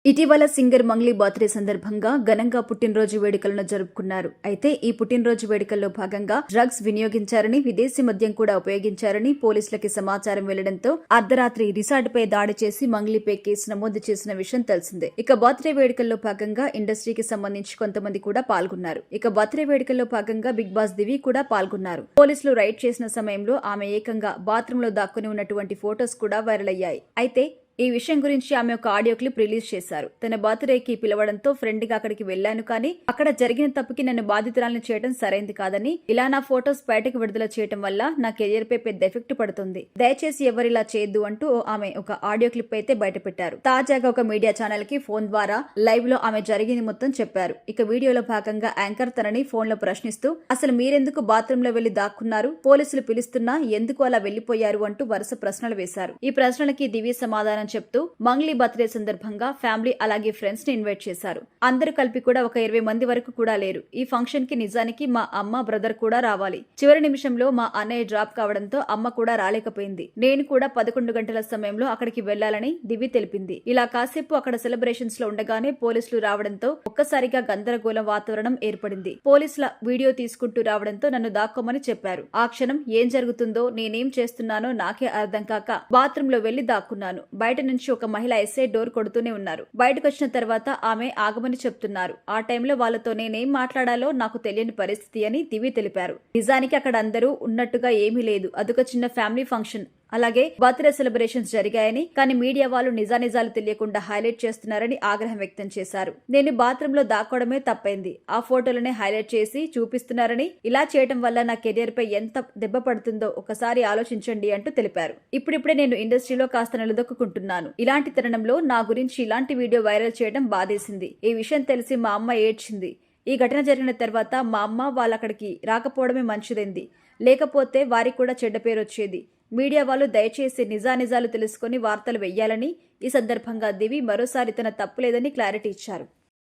ఇటీవల singer Mangli birthday సందర్భంగా ఘనంగా పుట్టినరోజు వేడుకలను జరుపుకున్నారు. అయితే ఈ పుట్టినరోజు వేడుకల్లో భాగంగా డ్రగ్స్ వినియోగించారని, విదేశీ మద్యం కూడా ఉపయోగించారని పోలీసులకి సమాచారం వెళ్లడంతో అర్ధరాత్రి రిసార్టుపై దాడి చేసి మంగ్లీపై కేసు నమోదు చేసిన విషయం తెలిసిందే. ఇక బర్త్డే వేడుకల్లో భాగంగా ఇండస్ట్రీకి సంబంధించి కొంతమంది కూడా పాల్గొన్నారు. ఇక బర్త్డే వేడుకల్లో భాగంగా బిగ్ బాస్ దివి కూడా పాల్గొన్నారు. పోలీసులు రైడ్ చేసిన సమయంలో ఆమె ఏకంగా బాత్రూమ్ లో దాక్కుని ఉన్నటువంటి ఫొటోస్ కూడా వైరల్ అయ్యాయి. అయితే ఈ విషయం గురించి ఆమె ఒక ఆడియో క్లిప్ రిలీజ్ చేశారు. తన బర్త్డేకి పిలవడంతో ఫ్రెండ్ గా అక్కడికి వెళ్లాను, కానీ అక్కడ జరిగిన తప్పుకి నన్ను బాధితురాలను చేయడం సరైంది కాదని, ఇలా నా ఫొటోస్ బయటకు విడుదల చేయడం వల్ల నా కెరియర్ పై పెద్ద ఎఫెక్ట్ పడుతుంది. దయచేసి ఎవరిలా చేయొద్దు అంటూ ఆమె ఒక ఆడియో క్లిప్ అయితే బయటపెట్టారు. తాజాగా ఒక మీడియా ఛానల్ కి ఫోన్ ద్వారా లైవ్ లో ఆమె జరిగింది మొత్తం చెప్పారు. ఇక వీడియోలో భాగంగా యాంకర్ తనని ఫోన్ లో ప్రశ్నిస్తూ, అసలు మీరెందుకు బాత్రూమ్ లో వెళ్లి దాక్కున్నారు, పోలీసులు పిలుస్తున్నా ఎందుకు అలా వెళ్లిపోయారు అంటూ వరుస ప్రశ్నలు వేశారు. ఈ ప్రశ్నలకి దివ్య సమాధానం చెప్తూ మంగ్లీ బర్త్డే సందర్భంగా ఫ్యామిలీ అలాగే ఫ్రెండ్స్ ని ఇన్వైట్ చేశారు. అందరూ కలిపి కూడా ఒక 20 మంది వరకు కూడా లేరు. ఈ ఫంక్షన్ కి నిజానికి మా అమ్మ, బ్రదర్ కూడా రావాలి. చివరి నిమిషంలో మా అన్నయ్య డ్రాప్ కావడంతో అమ్మ కూడా రాలేకపోయింది. నేను కూడా 11 గంటల సమయంలో అక్కడికి వెళ్లాలని దివి తెలిపింది. ఇలా కాసేపు అక్కడ సెలబ్రేషన్స్ లో ఉండగానే పోలీసులు రావడంతో ఒక్కసారిగా గందరగోళం వాతావరణం ఏర్పడింది. పోలీసుల వీడియో తీసుకుంటూ రావడంతో నన్ను దాక్కోమని చెప్పారు. ఆ క్షణం ఏం జరుగుతుందో, నేనేం చేస్తున్నానో నాకే అర్థం కాక బాత్రూమ్ లో వెళ్లి దాక్కున్నాను. బయట నుంచి ఒక మహిళ ఎస్ఐ డోర్ కొడుతూనే ఉన్నారు. బయటకు వచ్చిన తర్వాత ఆమె ఆగమని చెప్తున్నారు. ఆ టైంలో వాళ్ళతో నేనేం మాట్లాడాలో నాకు తెలియని పరిస్థితి అని దివి తెలిపారు. నిజానికి అక్కడ అందరూ ఉన్నట్టుగా ఏమీ లేదు. అదొక చిన్న ఫ్యామిలీ ఫంక్షన్. అలాగే బర్త్డే సెలబ్రేషన్స్ జరిగాయని, కానీ మీడియా వాళ్ళు నిజానిజాలు తెలియకుండా హైలైట్ చేస్తున్నారని ఆగ్రహం వ్యక్తం చేశారు. నేను బాత్రూమ్ లో దాక్కోవడమే తప్పైంది. ఆ ఫోటోలనే హైలైట్ చేసి చూపిస్తున్నారని, ఇలా చేయడం వల్ల నా కెరియర్ పై ఎంత దెబ్బ పడుతుందో ఒకసారి ఆలోచించండి అంటూ తెలిపారు. ఇప్పుడిప్పుడే నేను ఇండస్ట్రీలో కాస్త నిలదొక్కుంటున్నాను. ఇలాంటి తరుణంలో నా గురించి ఇలాంటి వీడియో వైరల్ చేయడం బాధేసింది. ఈ విషయం తెలిసి మా అమ్మ ఏడ్చింది. ఈ ఘటన జరిగిన తర్వాత మా అమ్మ వాళ్ళక్కడికి రాకపోవడమే మంచిదైంది. లేకపోతే వారికి కూడా చెడ్డ పేరు వచ్చేది. మీడియా వాళ్ళు దయచేసి నిజానిజాలు తెలుసుకుని వార్తలు వెయ్యాలని ఈ సందర్భంగా దివి మరోసారి తన తప్పు లేదని క్లారిటీ ఇచ్చారు.